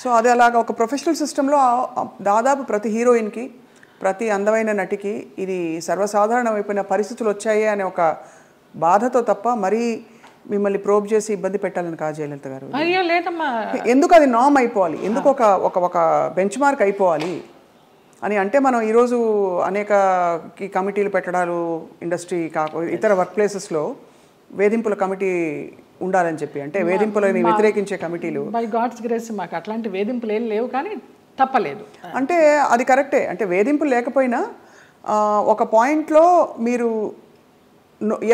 So అది అలాగా ఒక ప్రొఫెషనల్ సిస్టంలో దాదాపు ప్రతి హీరోయిన్కి ప్రతి అందమైన నటికి ఇది సర్వసాధారణమైపోయిన పరిస్థితులు వచ్చాయి అనే ఒక బాధతో తప్ప మరీ మిమ్మల్ని ప్రోబ్ చేసి ఇబ్బంది పెట్టాలని కాదు జయలలిత గారు. అయ్యో లేదమ్మా, ఎందుకు అది నామ్ అయిపోవాలి, ఎందుకు ఒక బెంచ్ మార్క్ అయిపోవాలి అని అంటే మనం ఈరోజు అనేక కమిటీలు పెట్టడాలు ఇండస్ట్రీ ఇతర వర్క్ ప్లేసెస్లో వేధింపుల కమిటీ ఉండాలని చెప్పి అంటే వేధింపులని వ్యతిరేకించే కమిటీలు. బై గాడ్స్ గ్రేస్ మాకు అట్లాంటి వేధింపులు ఏం లేవు, కానీ తప్పలేదు అంటే అది కరెక్టే. అంటే వేధింపులు లేకపోయినా ఒక పాయింట్లో మీరు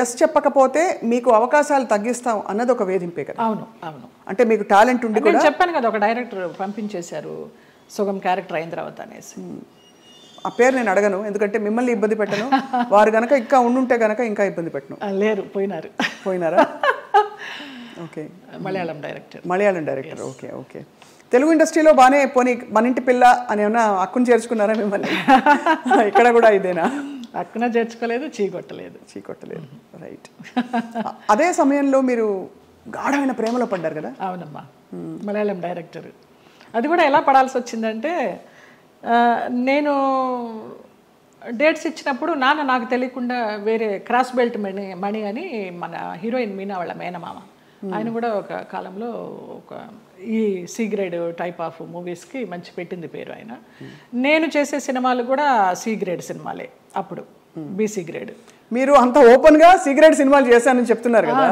ఎస్ చెప్పకపోతే మీకు అవకాశాలు తగ్గిస్తాం అన్నది ఒక వేధింపే కదా. అవును అవును. అంటే మీకు టాలెంట్ ఉండి కూడా చెప్పాను కదా, ఒక డైరెక్టర్ పంపించేశారు సుగం క్యారెక్టర్ అయిన తర్వాత అనేసి. ఆ పేరు నేను అడగను, ఎందుకంటే మిమ్మల్ని ఇబ్బంది పెట్టను, వారు గనక ఇంకా ఉండుంటే గనక ఇంకా ఇబ్బంది పెట్టను. లేరు, పోయినారా? Okay, Malayalam director. Okay okay. Telugu ఇండస్ట్రీలో బాగానే పోనీ మన ఇంటి పిల్ల అని ఏమన్నా హక్కును చేర్చుకున్నారా మిమ్మల్ని? ఇక్కడ కూడా ఇదేనా? హక్కున చేర్చుకోలేదు, చీకొట్టలేదు. రైట్. అదే సమయంలో మీరు గాఢమైన ప్రేమలో పడ్డారు కదా? అవునమ్మా, మలయాళం డైరెక్టర్. అది కూడా ఎలా పడాల్సి వచ్చిందంటే, నేను డేట్స్ ఇచ్చినప్పుడు నాన్న నాకు తెలియకుండా వేరే క్రాస్ బెల్ట్ మణి అని మన హీరోయిన్ మీనా వాళ్ళ మేనమామ, ఆయన కూడా ఒక కాలంలో ఒక ఈ సి గ్రేడ్ టైప్ ఆఫ్ మూవీస్కి మంచి పెట్టింది పేరు ఆయన. నేను చేసే సినిమాలు కూడా సి గ్రేడ్ సినిమాలే అప్పుడు, బీసీ గ్రేడ్. మీరు అంత ఓపెన్గా సి గ్రేడ్ సినిమాలు చేశానని చెప్తున్నారు కదా,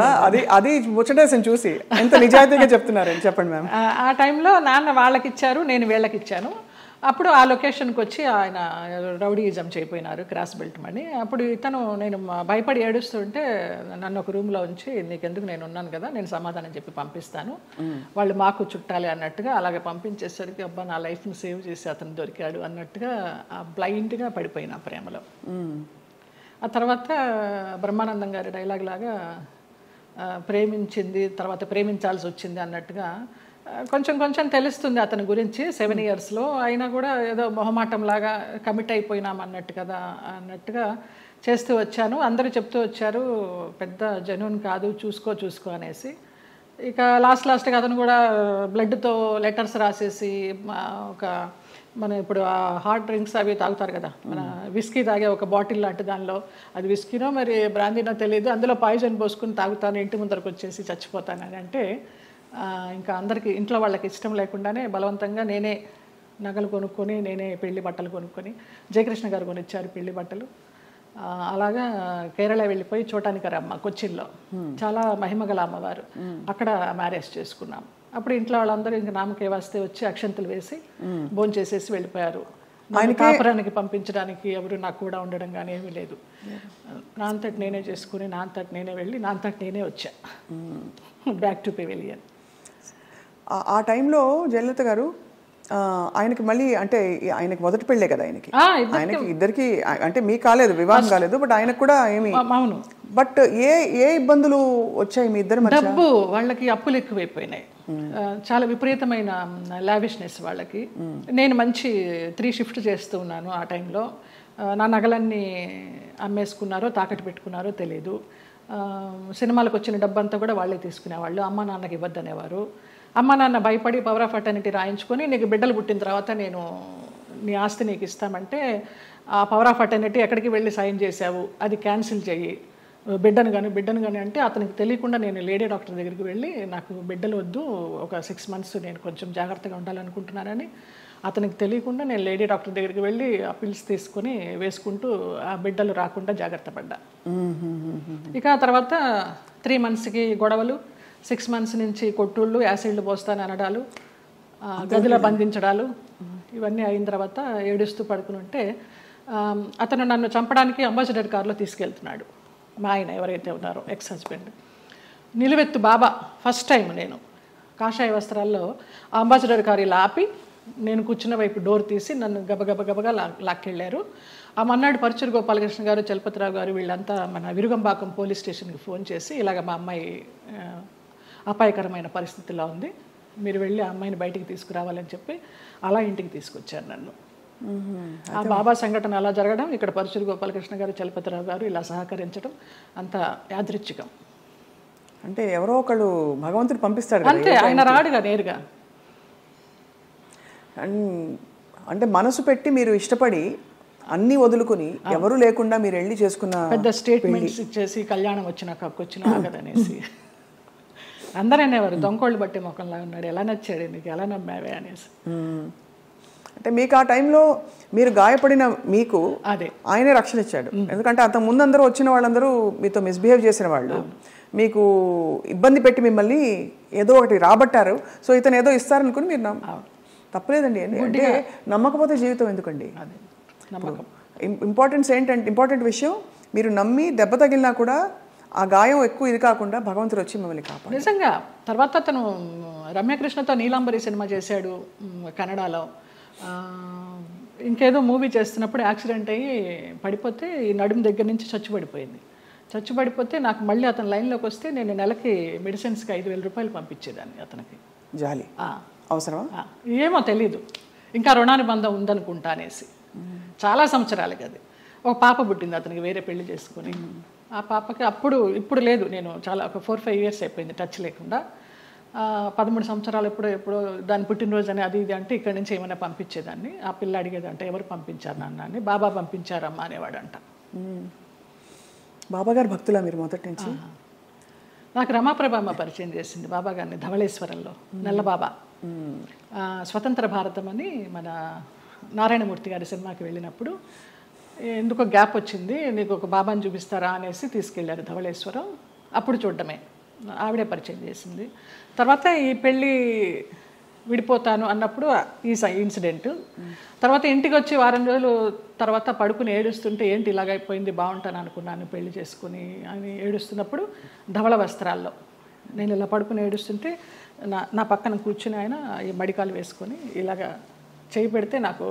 అది ముచ్చటేసని చూసి ఎంత నిజాయితీగా చెప్తున్నారని చెప్పండి మ్యామ్. ఆ టైంలో నాన్న వాళ్ళకి ఇచ్చారు, నేను వీళ్ళకి ఇచ్చాను. అప్పుడు ఆ లొకేషన్కి వచ్చి ఆయన రౌడీయిజం చేయపోయినారు, క్రాస్ బెల్ట్ మని. అప్పుడు నేను భయపడి ఏడుస్తుంటే నన్ను ఒక రూమ్లో ఉంచి, నీకెందుకు, నేను ఉన్నాను కదా, నేను సమాధానం చెప్పి పంపిస్తాను, వాళ్ళు మాకు చుట్టాలి అన్నట్టుగా అలాగే పంపించేసరికి అబ్బా నా లైఫ్ని సేవ్ చేసి అతను దొరికాడు అన్నట్టుగా బ్లైండ్గా పడిపోయిన ప్రేమలో. ఆ తర్వాత బ్రహ్మానందం గారి డైలాగ్ లాగా ప్రేమించింది తర్వాత ప్రేమించాల్సి వచ్చింది అన్నట్టుగా కొంచెం తెలుస్తుంది అతని గురించి 7 yearsలో. అయినా కూడా ఏదో మొహమాటంలాగా కమిట్ అయిపోయినాం అన్నట్టుగా చేస్తూ వచ్చాను. అందరూ చెప్తూ వచ్చారు పెద్ద జెన్యూన్ కాదు, చూసుకో అనేసి. ఇక లాస్ట్గా అతను కూడా బ్లడ్తో లెటర్స్ రాసేసి మన ఇప్పుడు ఆ హాట్ డ్రింక్స్ అవి తాగుతారు కదా, మన విస్కీ తాగే ఒక బాటిల్ లాంటి దానిలో, అది విస్కీనో మరి బ్రాందీనో తెలియదు, అందులో పాయిజన్ పోసుకుని తాగుతాను, ఇంటి ముందరకు వచ్చేసి చచ్చిపోతానని అంటే ఇంకా అందరికీ ఇంట్లో వాళ్ళకి ఇష్టం లేకుండానే బలవంతంగా నేనే నగలు కొనుక్కొని నేనే పెళ్లి బట్టలు కొనుక్కొని, జయకృష్ణ గారు కొనిచ్చారు పెళ్లి బట్టలు. అలాగా కేరళ వెళ్ళిపోయి చూడటానికి రమ్మ కొచ్చిన్లో చాలా మహిమగల అమ్మవారు, అక్కడ మ్యారేజ్ చేసుకున్నాం. అప్పుడు ఇంట్లో వాళ్ళందరూ ఇంకా నామకే వస్తే వచ్చి అక్షంతలు వేసి భోంచేసేసి వెళ్ళిపోయారు. ఆయన కాపురానికి పంపించడానికి ఎవరు నాకు కూడా ఉండడం కానీ ఏమీ లేదు. నా అంతటి నేనే చేసుకుని నా అంతటి నేనే వెళ్ళి నా అంతటి నేనే వచ్చా బ్యాక్ టు పెవిలియన్. ఆ టైంలో జయలలిత గారు ఆయనకి మళ్ళీ అంటే ఆయనకి మొదటి పెళ్ళే కదా, ఆయనకి ఇద్దరికి అంటే మీకు కాలేదు, వివాహం కాలేదు, బట్ ఆయనకు కూడా ఏమి. అవును. బట్ ఏ ఇబ్బందులు వచ్చాయి మీ ఇద్దరు మధ్య? డబ్బు, వాళ్ళకి అప్పులు ఎక్కువైపోయినాయి, చాలా విపరీతమైన లావిష్నెస్ వాళ్ళకి. నేను మంచి 3 shifts చేస్తూ ఉన్నాను ఆ టైంలో. నా నగలన్నీ అమ్మేసుకున్నారో తాకట్టు పెట్టుకున్నారో తెలియదు. సినిమాలకు వచ్చిన డబ్బంతా కూడా వాళ్ళే తీసుకునేవాళ్ళు, అమ్మ నాన్నకి ఇవ్వద్దనేవారు. అమ్మ నాన్న భయపడి పవర్ ఆఫ్ అటర్నిటీ రాయించుకొని, నీకు బిడ్డలు పుట్టిన తర్వాత నేను నీ ఆస్తి నీకు ఇస్తామంటే, ఆ పవర్ ఆఫ్ అటర్నిటీ ఎక్కడికి వెళ్ళి సైన్ చేసావు, అది క్యాన్సిల్ చెయ్యి, బిడ్డను కానీ అంటే అతనికి తెలియకుండా నేను లేడీ డాక్టర్ దగ్గరికి వెళ్ళి నాకు బిడ్డలు వద్దు, ఒక 6 months నేను కొంచెం జాగ్రత్తగా ఉండాలనుకుంటున్నానని అతనికి తెలియకుండా నేను లేడీ డాక్టర్ దగ్గరికి వెళ్ళి ఆ పిల్స్ తీసుకొని వేసుకుంటూ ఆ బిడ్డలు రాకుండా జాగ్రత్త పడ్డా. ఇక ఆ తర్వాత 3 monthsకి గొడవలు, 6 months నుంచి కొట్టుళ్ళు, యాసిడ్లు పోస్తాను అనడాలు, గదిలో బంధించడాలు, ఇవన్నీ అయిన తర్వాత ఏడుస్తూ పడుకుని ఉంటే అతను నన్ను చంపడానికి అంబాసిడర్ కారులో తీసుకెళ్తున్నాడు. మా ఆయన ఎవరైతే ఉన్నారో ఎక్స్ హస్బెండ్, నిలువెత్తు బాబా. ఫస్ట్ టైం నేను కాషాయ వస్త్రాల్లో అంబాసిడర్ కారు ఇలా ఆపి నేను కూర్చున్న వైపు డోర్ తీసి నన్ను గబగబగా లాక్కెళ్ళారు. ఆ మన్నాడు పరుచూరు గోపాలకృష్ణ గారు, చలపతిరావు గారు వీళ్ళంతా మన విరుగంబాకం పోలీస్ స్టేషన్కి ఫోన్ చేసి, ఇలాగ మా అమ్మాయి అపాయకరమైన పరిస్థితిలో ఉంది, మీరు వెళ్ళి ఆ అమ్మాయిని బయటికి తీసుకురావాలని చెప్పి అలా ఇంటికి తీసుకొచ్చారు నన్ను. ఆ బాబా సంఘటన అలా జరగడం, ఇక్కడ పరుచూరు గోపాలకృష్ణ గారు, చలపతిరావు గారు ఇలా సహకరించడం అంత యాదృచ్ఛికం. అంటే ఎవరో ఒకళ్ళు భగవంతుడు పంపిస్తాడు అంతే, ఆయన రాడుగా నేరుగా. అంటే మనసు పెట్టి మీరు ఇష్టపడి అన్నీ వదులుకుని ఎవరు లేకుండా మీరు వెళ్ళి చేసుకున్న పెద్ద స్టేట్మెంట్స్ ఇచ్చేసి కళ్యాణం వచ్చినాక వచ్చిన ఆగదనేసి అందరూ అనేవారు దొంగోళ్ళు బట్టి ముఖంలా ఉన్నాడు, ఎలా నచ్చాడు నీకు, ఎలా నమ్మావే అనేసి. అంటే మీకు ఆ టైంలో మీరు గాయపడిన మీకు అదే ఆయనే రక్షణ ఇచ్చాడు. ఎందుకంటే అంత ముందందరూ వచ్చిన వాళ్ళందరూ మీతో మిస్బిహేవ్ చేసిన వాళ్ళు, మీకు ఇబ్బంది పెట్టి మిమ్మల్ని ఏదో ఒకటి రాబట్టారు. సో ఇతను ఏదో ఇస్తారనుకుని మీరు తప్పలేదండి. అంటే నమ్మకపోతే జీవితం ఎందుకండి? ఇంపార్టెంట్ విషయం మీరు నమ్మి దెబ్బ తగిలినా కూడా ఆ గాయం ఎక్కువ ఇది కాకుండా భగవంతుడు వచ్చి మిమ్మల్ని కాపాడు. నిజంగా తర్వాత అతను రమ్యకృష్ణతో నీలాంబరి సినిమా చేశాడు కన్నడలో. ఇంకేదో మూవీ చేస్తున్నప్పుడు యాక్సిడెంట్ అయ్యి పడిపోతే ఈ నడుము దగ్గర నుంచి చచ్చుబడిపోతే నాకు మళ్ళీ అతను లైన్లోకి వస్తే నేను నెలకి మెడిసిన్స్కి 5,000 రూపాయలు పంపించేదాన్ని అతనికి. జాలి అవసరమా ఏమో తెలీదు, ఇంకా రుణానుబంధం ఉందనుకుంటా అనేసి. చాలా సంవత్సరాలకి అది. ఒక పాప పుట్టింది అతనికి వేరే పెళ్లి చేసుకుని. ఆ పాపకి ఇప్పుడు లేదు, నేను చాలా ఒక 4-5 ఇయర్స్ అయిపోయింది టచ్ లేకుండా. 13 సంవత్సరాలు ఎప్పుడో దాని పుట్టినరోజు అని అది ఇది అంటే ఇక్కడి నుంచి ఏమైనా పంపించేదాన్ని. ఆ పిల్ల అడిగేదంటే ఎవరు పంపించారు నాన్న అని. బాబా పంపించారమ్మా అనేవాడంట. బాబాగారు భక్తులా మీరు మొదటి నుంచి? నాకు రమాప్రభమ్మ పరిచయం చేసింది బాబా గారిని ధవళేశ్వరంలో, నల్లబాబా. స్వతంత్ర భారతం అని మన నారాయణమూర్తి గారి సినిమాకి వెళ్ళినప్పుడు ఎందుకో గ్యాప్ వచ్చింది, నీకు ఒక బాబాని చూపిస్తారా అనేసి తీసుకెళ్ళారు ధవళేశ్వరం. అప్పుడు చూడడమే, ఆవిడే పరిచయం చేసింది. తర్వాత ఈ పెళ్ళి విడిపోతాను అన్నప్పుడు ఈ ఇన్సిడెంట్. తర్వాత ఇంటికి వచ్చి వారం రోజులు తర్వాత పడుకుని ఏడుస్తుంటే ఏంటి ఇలాగైపోయింది, బాగుంటాను అనుకున్నాను పెళ్లి చేసుకుని అని ఏడుస్తున్నప్పుడు ధవళ వస్త్రాల్లో నేను ఇలా పడుకుని ఏడుస్తుంటే నా పక్కన కూర్చుని ఆయన ఈ మడికాలు వేసుకొని ఇలాగా చేయి పెడితే నాకు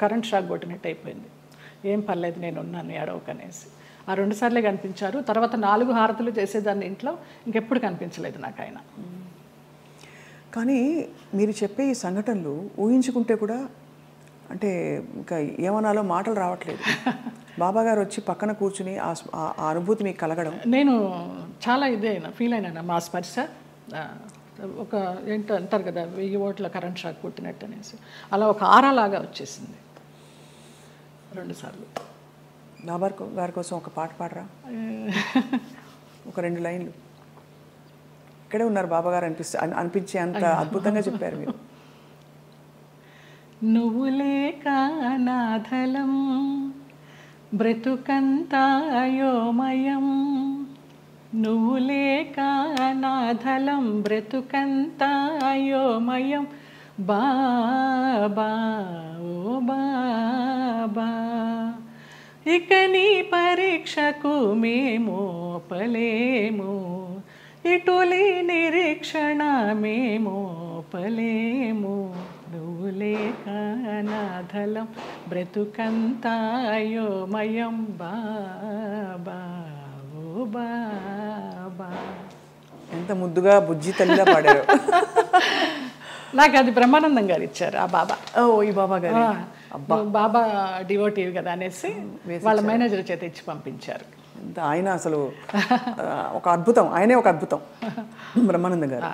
కరెంట్ షాక్ కొట్టినట్టు అయిపోయింది. ఏం పర్లేదు నేను ఉన్నాను ఏడవకనేసి. ఆ 2 సార్లే కనిపించారు. తర్వాత 4 హారతులు చేసేదాన్ని ఇంట్లో, ఇంకెప్పుడు కనిపించలేదు నాకు ఆయన. కానీ మీరు చెప్పే ఈ సంఘటనలు ఊహించుకుంటే కూడా అంటే ఇంకా ఏమనాలో మాటలు రావట్లేదు. బాబాగారు వచ్చి పక్కన కూర్చుని ఆ అనుభూతి మీకు కలగడం, నేను చాలా ఫీల్ అయినా. మా స్పర్శ ఒక ఏంటో అంటారు కదా 1000 ఓట్ల కరెంట్ షాక్ కొట్టినట్టు అనేసి, అలా ఒక ఆరాలాగా వచ్చేసింది 2 సార్లు. బాబా గారి కోసం ఒక పాట పాడరా, ఒక 2 లైన్లు. ఇక్కడే ఉన్నారు బాబాగారు అనిపించే అంత అద్భుతంగా చెప్పారు మీరు. నువ్వు లేక నాధలం బ్రతుకంతా అయోమయం, నువ్వు లేక నాధలం బ్రతుకంతా అయోమయం, బాబా ఓ బాబా ఇక నీ పరీక్షకు మేము పలేము, ఇటులీ నిరీక్షణ మేము పలేము, నువ్వు లేక నాధలం బ్రతుకంతా అయోమయం, బాబా ఓ బాబా. ఎంత ముద్దుగా బుజ్జి తల్లిగా పాడారు. నాకు అది బ్రహ్మానందం గారు ఇచ్చారు ఆ బాబా. ఈ బాబా గారు బాబా డివోటివ్ కదా అనేసి వాళ్ళ మేనేజర్ చేత ఇచ్చి పంపించారు. ఆయన అసలు ఒక అద్భుతం, ఆయనే ఒక అద్భుతం బ్రహ్మానందం గారు.